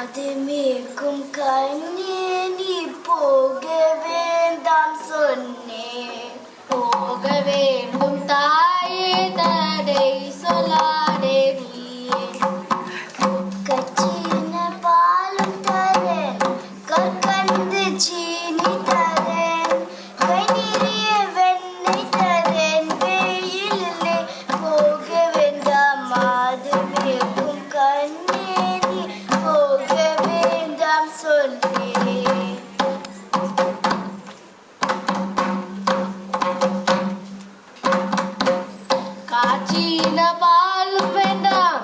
மாதமேக்கும் கண்ணே நீ போக வேண்டாம் சொன்னேன். போக வேண்டும் தாயே தடை சொல்லாதே நீயே. கச்சின பாலும் தரேன் கற்கண்டு சீனி தரேன் கை நிறைய வெண்ணெய் தரேன் வெயிலே போக வேண்டாம் மாதமேக்கும் கண்ணே நீ போக வேண்டாம் சொன்னேன். காய்ச்சின பாலும் வேண்டாம்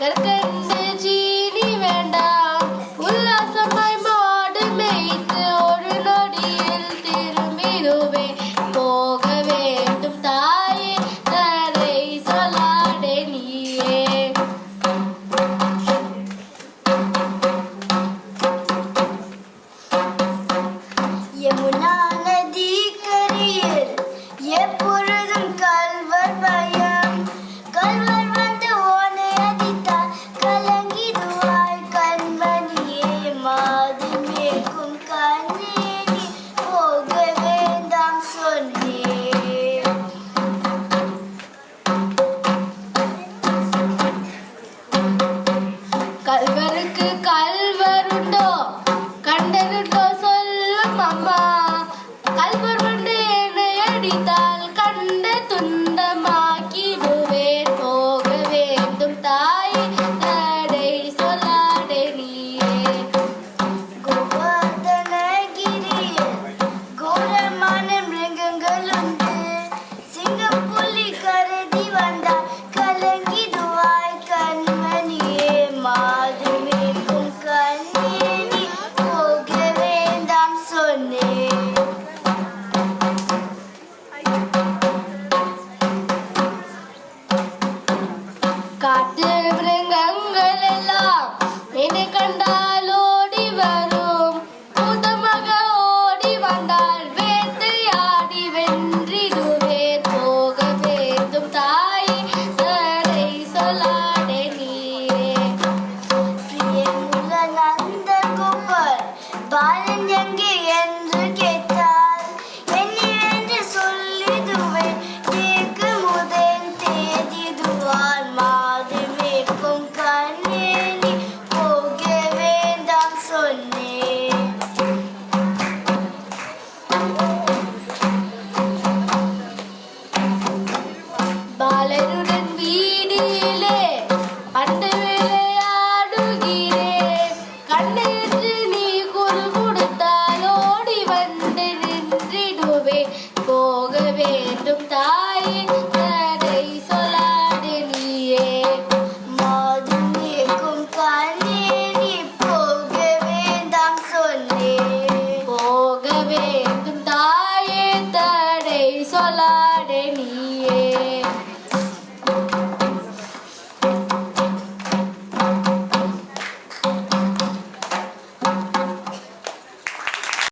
கற்கண்டு சீனி வேண்டாம். உல்லாசமாய் மாடு மேய்த்து ஒரு நொடியில் திரும்பிடுவேன். போக வேண்டும் தாயே தடை சொல்லாதே நீயே. யமுனா நதி கரையில் எப்பொழுதும் கல்வர் பயம். கல்வர் வந்து உன்னை அடித்தால் கலங்கிடுவாய் கண்மணியே. மாதமேக்கும் கண்ணே நீ போக வேண்டாம் சொன்னேன். கல்வருக்கு கல்வருண்டோ கண்டருண்டோ சொல்லும் அம்மா. கல்வர் வந்து என்னை அடித்தால் கண்ட துண்டமாக்கிடுவேன். போக வேண்டும் தாயே தடை சொல்லாதே நீயே. கோவர்தனகிரியில் கோரமான மிருகங்கள் உண்டு. சிங்கம் புலி கரடி வந்தால் கலங்கிடுவாய் கண்மணியே. மாதமேக்கும் கண்ணே நீ போக வேண்டாம் சொன்னேன். காட்டு மிருகங்கள் எல்லாம் என்னை கண்டால் ஓடி வரும். கூட்டமாக ஓடி வந்தால் வேட்டையாடி வென்றிடுவேன். போக வேண்டும் தாயே தடை சொல்லாதே நீயே. பிரியமுள்ள நந்தகோபர் பாலன் எங்கே என்று கேட்டால் என்னவென்று சொல்லிடுவேன். கேட்கும் முதல் தேடிடுவார். மாதமேக்கும் கண்ணே நீ போக வேண்டாம் சொன்னேன். பாலருடன் வீடியிலே பண்டு விளையாடுகிறேன். கண்ணையற்று நீ குறு கொடுத்தால் ஓடி வந்து நின்றிடுவேன். போக வேண்டும் தாயே தடை சொல்லாதே நீயே. மாதமேக்கும் கண்ணே நீ போக வேண்டாம் சொன்னேன். போக வேண்டும் தாயே தடை சொல்லாதே நீயே.